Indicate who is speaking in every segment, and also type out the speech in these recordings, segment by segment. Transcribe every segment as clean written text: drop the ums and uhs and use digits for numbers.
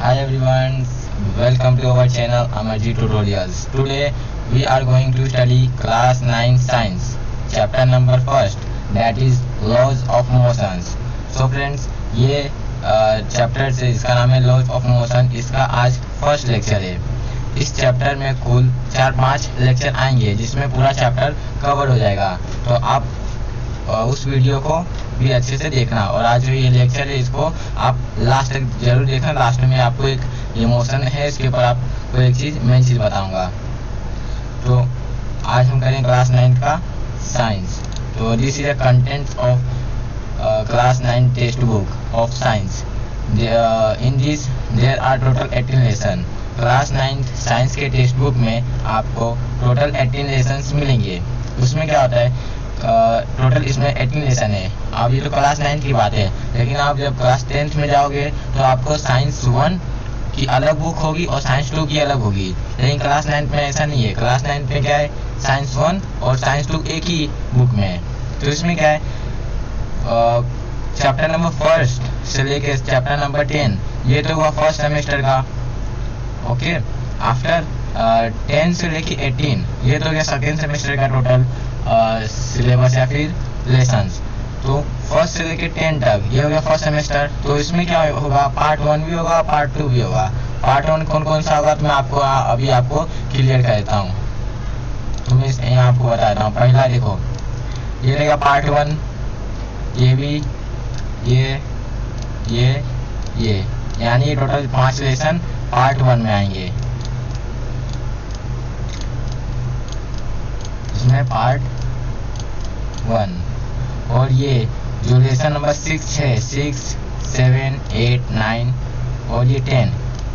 Speaker 1: Hi everyone, welcome to our channel Amarji Tutorials. Today we are going to study class 9 science, chapter number first, that is laws of motions. So friends, ये chapter से इसका नाम है laws of motion. इसका आज first lecture है. इस chapter में कुल 4-5 लेक्चर आएंगे जिसमें पूरा चैप्टर कवर हो जाएगा. तो आप उस वीडियो को भी अच्छे से देखना. और आज जो ये लेक्चर है इसको आप लास्ट तक जरूर देखना. लास्ट में आपको एक इमोशन है, इसके ऊपर आपको एक चीज़ मेन चीज़ बताऊंगा. तो आज हम करें क्लास 9 का साइंस. तो this is the contents of class 9 text book of science. In this there are total 18 lesson. Class 9 science के टेक्स्ट बुक में आपको टोटल 18 लेसन्स मिलेंगे. उसमें क्या होता है, टोटल इसमें 18 लेसन है. अब ये तो क्लास 9 की बात है, लेकिन आप जब क्लास 10th में जाओगे तो आपको साइंस 1 की अलग बुक होगी और साइंस 2 की अलग होगी. लेकिन क्लास 9 में ऐसा नहीं है. क्लास 9 में क्या है, साइंस 1 और साइंस 2 एक ही बुक में है. तो इसमें क्या है, चैप्टर नंबर फर्स्ट से लेके चैप्टर नंबर 10 ये तो हुआ फर्स्ट सेमेस्टर का. ओके, आफ्टर 10 से लेके 18 ये तो गया सेकेंड सेमेस्टर का टोटल सिलेबस या फिर लेसन्स. तो फर्स्ट से लेके 10 तक ये हो गया फर्स्ट सेमेस्टर. तो इसमें क्या होगा, पार्ट 1 भी होगा, पार्ट 2 भी होगा. पार्ट 1 कौन कौन सा होगा तो मैं आपको अभी आपको क्लियर कर देता हूँ. तो मैं यहाँ आपको बता देता हूँ. पहला देखो, ये रहेगा पार्ट 1. ये भी ये यानी ये टोटल 5 लेसन पार्ट 1 में आएंगे. इसमें पार्ट 1 और ये जो लेसन नंबर 6 है, 6, 7, 8, 9 और ये 10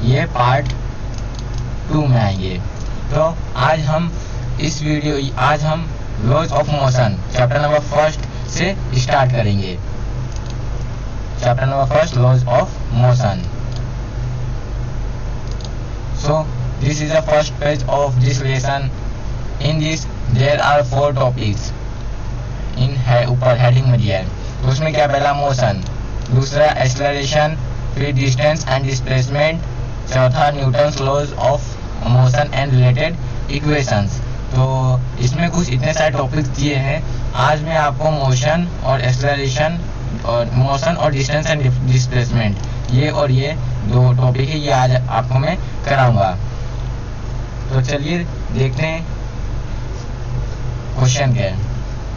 Speaker 1: ये पार्ट 2 में आएंगे. तो आज हम आज हम laws of motion chapter number first से स्टार्ट करेंगे. Chapter number first, laws of motion. So this is the first page of this lesson. In this there are 4 topics in ऊपर हेडिंग में दिया है. तो उसमें क्या, पहला मोशन, दूसरा एक्सेलरेशन, फिर डिस्टेंस एंड डिस्प्लेसमेंट, चौथा Newton's laws of motion and related equations. तो इसमें कुछ इतने सारे टॉपिक्स दिए हैं. आज मैं आपको मोशन और एक्सेलरेशन और मोशन और डिस्टेंस एंड डिस्प्लेसमेंट ये 2 टॉपिक है, ये आज आपको मैं कराऊंगा. तो चलिए देखते हैं क्वेश्चन क्या है.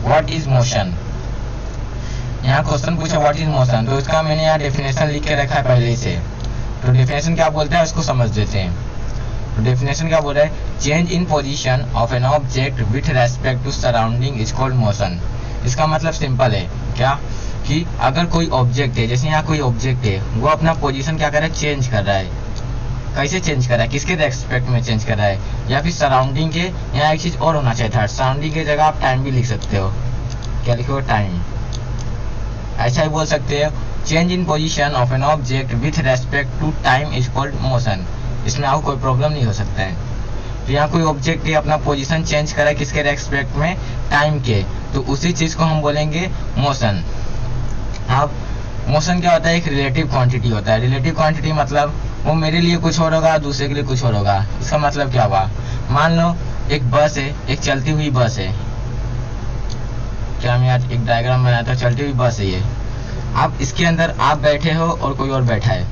Speaker 1: What is motion. यहाँ क्वेश्चन पूछा व्हाट इज मोशन. तो इसका मैंने यहाँ डेफिनेशन लिख के रखा है पहले से. तो डेफिनेशन क्या बोलता है उसको समझ लेते हैं. तो डेफिनेशन क्या बोल रहा है, change in position of an object with respect to surrounding is called motion. इसका मतलब सिंपल है क्या, कि अगर कोई ऑब्जेक्ट है, जैसे यहाँ कोई ऑब्जेक्ट है, वो अपना पोजीशन क्या कर रहा है, चेंज कर रहा है. कैसे चेंज कर रहा है, किसके रेस्पेक्ट में चेंज कर रहा है, या फिर सराउंडिंग के. यहाँ एक चीज और होना चाहिए था, सराउंडिंग की जगह आप टाइम भी लिख सकते हो. क्या लिखोगे, टाइम. ऐसा ही बोल सकते हो, change in position of an object with respect to time is called motion. इसमें आपको कोई प्रॉब्लम नहीं हो सकता है. तो यहाँ कोई ऑब्जेक्ट है, अपना पोजीशन चेंज कर रहा है किसके रेस्पेक्ट में, टाइम के. तो उसी चीज को हम बोलेंगे मोशन. अब मोशन क्या होता है, एक रिलेटिव क्वांटिटी होता है. रिलेटिव क्वांटिटी मतलब वो मेरे लिए कुछ और होगा, दूसरे के लिए कुछ और होगा. इसका मतलब क्या हुआ, मान लो एक बस है, एक चलती हुई बस है. क्या मैं आज एक डायग्राम बनाया था, चलती हुई बस है ये. अब इसके अंदर आप बैठे हो और कोई और बैठा है.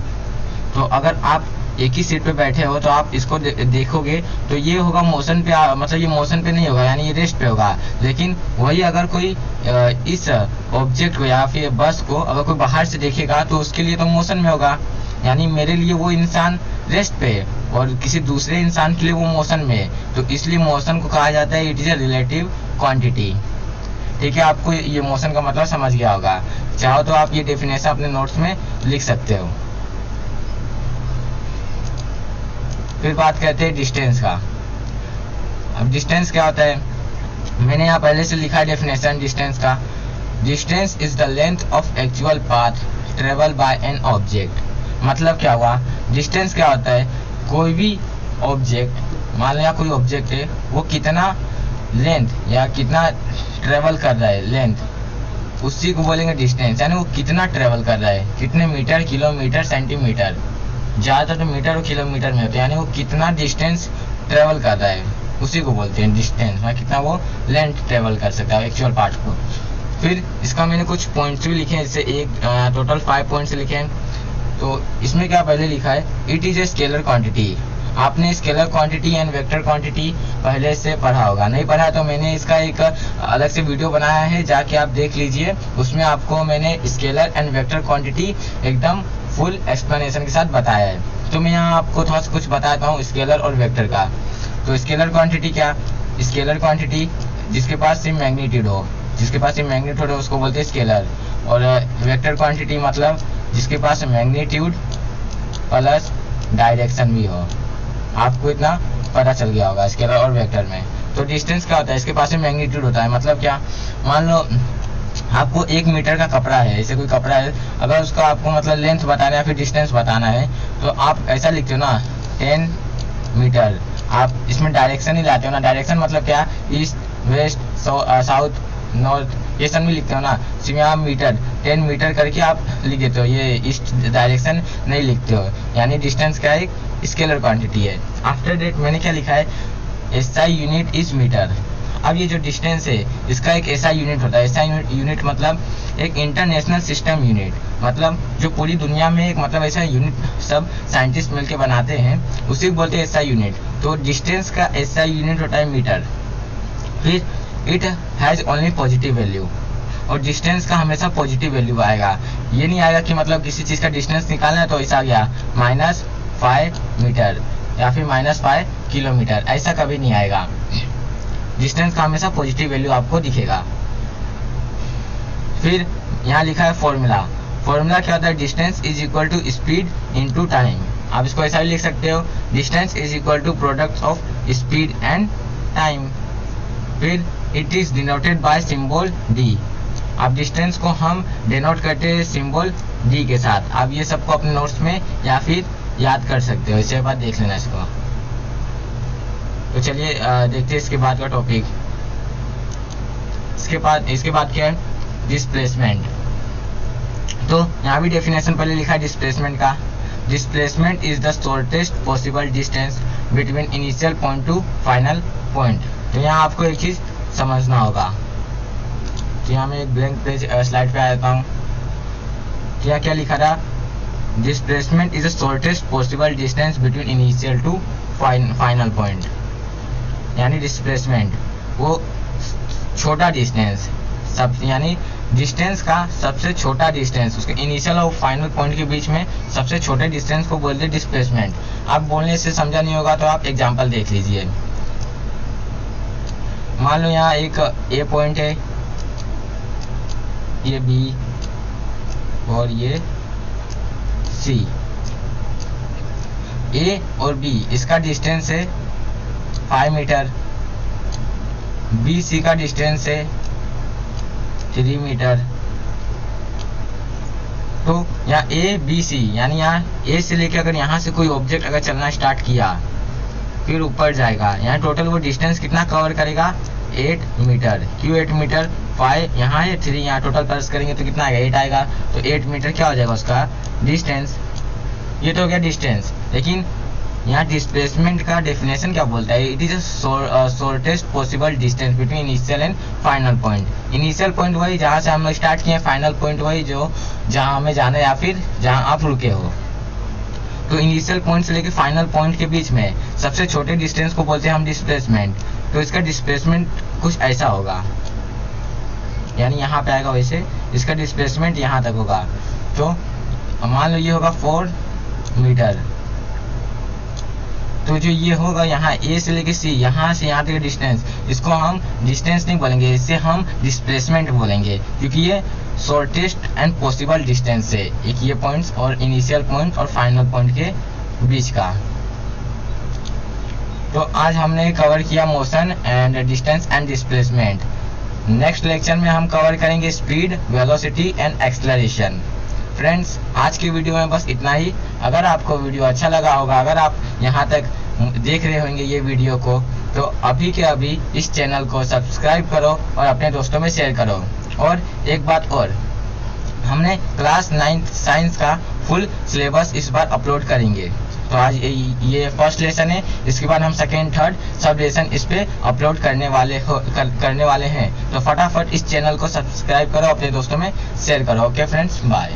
Speaker 1: तो अगर आप एक ही सीट पे बैठे हो तो आप इसको देखोगे तो ये होगा मोशन पे, मतलब ये मोशन पे नहीं होगा, यानी ये रेस्ट पे होगा. लेकिन वही अगर कोई इस ऑब्जेक्ट को या फिर बस को अगर कोई बाहर से देखेगा तो उसके लिए तो मोशन में होगा. यानी मेरे लिए वो इंसान रेस्ट पे है और किसी दूसरे इंसान के लिए वो मोशन में है. तो इसलिए मोशन को कहा जाता है it is a relative quantity. ठीक है, आपको ये मोशन का मतलब समझ गया होगा. चाहो तो आप ये डेफिनेशन अपने नोट्स में लिख सकते हो. फिर बात करते हैं डिस्टेंस का. अब डिस्टेंस क्या होता है, मैंने यहाँ पहले से लिखा है डेफिनेशन डिस्टेंस का. Distance is the length of actual path travel by an object. मतलब क्या हुआ, डिस्टेंस क्या होता है, कोई भी ऑब्जेक्ट, मान लो कोई ऑब्जेक्ट है, वो कितना लेंथ या कितना ट्रेवल कर रहा है, लेंथ, उसी को बोलेंगे डिस्टेंस. यानी वो कितना ट्रेवल कर रहा है, कितने मीटर, किलोमीटर, सेंटीमीटर, ज़्यादातर मीटर और किलोमीटर में होता है, यानी वो कितना डिस्टेंस ट्रेवल कर रहा है उसी को बोलते हैं डिस्टेंस, मतलब कितना वो लेंथ ट्रेवल कर सकता है एक्चुअल पार्ट को। फिर इसका मैंने कुछ पॉइंट्स भी लिखे हैं, जैसे एक टोटल 5 पॉइंट्स लिखे हैं। तो इसमें क्या पहले लिखा है, it is a scalar quantity. आपने scalar quantity and vector quantity पहले से पढ़ा होगा, नहीं पढ़ा तो मैंने इसका एक अलग से वीडियो बनाया है, जाके आप देख लीजिए। उसमें आपको मैंने स्केलर एंड वेक्टर क्वांटिटी एकदम फुल एक्सप्लेनेशन के साथ बताया है। तो मैं यहाँ आपको थोड़ा सा कुछ बताता हूँ स्केलर और वेक्टर का। तो स्केलर क्वांटिटी क्या, स्केलर क्वांटिटी जिसके पास सेम मैग्नीट्यूड हो, जिसके पास सेम मैग्नीट्यूड हो उसको बोलते हैं स्केलर। और वेक्टर क्वांटिटी मतलब जिसके पास मैग्नीट्यूड प्लस डायरेक्शन भी हो। आपको इतना पता चल गया होगा स्केलर और वेक्टर में। तो डिस्टेंस क्या होता है, इसके पास में मैग्नीट्यूड होता है, मतलब क्या, मान लो आपको 1 मीटर का कपड़ा है, ऐसे कोई कपड़ा है, अगर उसका आपको मतलब लेंथ बताना है या फिर डिस्टेंस बताना है तो आप ऐसा लिखते हो ना 10 मीटर। आप इसमें डायरेक्शन ही लाते हो ना, डायरेक्शन मतलब क्या, ईस्ट वेस्ट साउथ नॉर्थ ये सब भी लिखते हो ना। इसमें आप मीटर 10 मीटर करके आप लिख देते हो, ये ईस्ट डायरेक्शन नहीं लिखते हो, यानी डिस्टेंस का एक स्केलर क्वांटिटी है। आफ्टर डेट मैंने क्या लिखा है, एसआई यूनिट इज मीटर। अब ये जो डिस्टेंस है इसका एक ऐसा यूनिट होता है, ऐसा यूनिट मतलब एक इंटरनेशनल सिस्टम यूनिट, मतलब जो पूरी दुनिया में एक मतलब ऐसा यूनिट सब साइंटिस्ट मिलके बनाते हैं, उसी को बोलते हैं एसआई यूनिट। तो डिस्टेंस का एसआई यूनिट होता है मीटर। फिर it has only positive value, और डिस्टेंस का हमेशा पॉजिटिव वैल्यू आएगा। ये नहीं आएगा कि मतलब किसी चीज़ का डिस्टेंस निकालना है तो ऐसा आ गया -5 मीटर या फिर -5 किलोमीटर, ऐसा कभी नहीं आएगा। डिस्टेंस का हमेशा पॉजिटिव वैल्यू आपको दिखेगा। फिर यहाँ लिखा है फॉर्मूला। फॉर्मूला क्या होता है, distance is equal to speed into time. आप इसको ऐसा भी लिख सकते हो, distance is equal to product of speed and time. फिर it is denoted by symbol d. अब डिस्टेंस को हम डिनोट करते हैं सिंबल डी के साथ। आप ये सबको अपने नोट्स में या फिर याद कर सकते हो, इसके बाद देख लेना इसको। तो चलिए देखते हैं इसके बाद का टॉपिक। इसके बाद क्या है, डिस्प्लेसमेंट। तो यहाँ भी डेफिनेशन पहले लिखा है डिस्प्लेसमेंट का। Displacement is the shortest possible distance between initial point two final point. तो यहाँ आपको एक चीज समझना होगा। तो यहाँ मैं एक ब्लैंक पेज स्लाइड पे आ जाता हूँ। तो यहाँ क्या लिखा था, displacement is the shortest possible distance between initial to final point. यानी डिस्प्लेसमेंट वो छोटा डिस्टेंस, सब यानी डिस्टेंस का सबसे छोटा डिस्टेंस, उसके इनिशियल और फाइनल पॉइंट के बीच में सबसे छोटे डिस्टेंस को बोलते हैं डिस्प्लेसमेंट। आप बोलने से समझा नहीं होगा तो आप एग्जांपल देख लीजिए। मान लो यहाँ एक ए पॉइंट है, ये बी और ये सी। ए और बी इसका डिस्टेंस है 5 मीटर, बी सी का डिस्टेंस है 3 मीटर। तो यहाँ ए बी सी यानी यहाँ ए से लेकर अगर यहाँ से कोई ऑब्जेक्ट अगर चलना स्टार्ट किया फिर ऊपर जाएगा, यहाँ टोटल वो डिस्टेंस कितना कवर करेगा, 8 मीटर। क्यों 8 मीटर, 5 यहाँ है 3 यहाँ, टोटल प्लस करेंगे तो कितना आएगा, 8 आएगा। तो 8 मीटर क्या हो जाएगा उसका डिस्टेंस। ये तो हो गया डिस्टेंस। लेकिन यहाँ डिस्प्लेसमेंट का डेफिनेशन क्या बोलता है, it is shortest possible distance between initial and final point. Initial point वही जहाँ से हम लोग स्टार्ट किए, फाइनल पॉइंट वही जो जहाँ हमें जाना है या फिर जहाँ आप रुके हो। तो इनिशियल पॉइंट से लेकर फाइनल पॉइंट के बीच में सबसे छोटे डिस्टेंस को बोलते हैं हम डिस्प्लेसमेंट। तो इसका डिस्प्लेसमेंट कुछ ऐसा होगा, यानी यहाँ पे आएगा, वैसे इसका डिस्प्लेसमेंट यहाँ तक होगा। तो मान लो ये होगा 4 मीटर। तो जो ये होगा यहाँ ए से लेके सी, यहाँ से यहाँ तक डिस्टेंस, इसको हम डिस्टेंस नहीं बोलेंगे, इससे हम डिस्प्लेसमेंट बोलेंगे, क्योंकि ये शॉर्टेस्ट एंड पॉसिबल डिस्टेंस है एक ये पॉइंट्स और इनिशियल पॉइंट और फाइनल पॉइंट के बीच का। तो आज हमने कवर किया motion and distance and displacement. Next lecture में हम कवर करेंगे speed, velocity and acceleration. Friends, आज की वीडियो में बस इतना ही। अगर आपको वीडियो अच्छा लगा होगा, अगर आप यहाँ तक देख रहे होंगे ये वीडियो को, तो अभी के अभी इस चैनल को सब्सक्राइब करो और अपने दोस्तों में शेयर करो। और एक बात और, हमने क्लास 9th साइंस का फुल सिलेबस इस बार अपलोड करेंगे। तो आज ये फर्स्ट लेसन है, इसके बाद हम सेकेंड थर्ड सब लेसन इस पे अपलोड करने वाले हैं। तो फटाफट इस चैनल को सब्सक्राइब करो, अपने दोस्तों में शेयर करो। Okay friends, bye.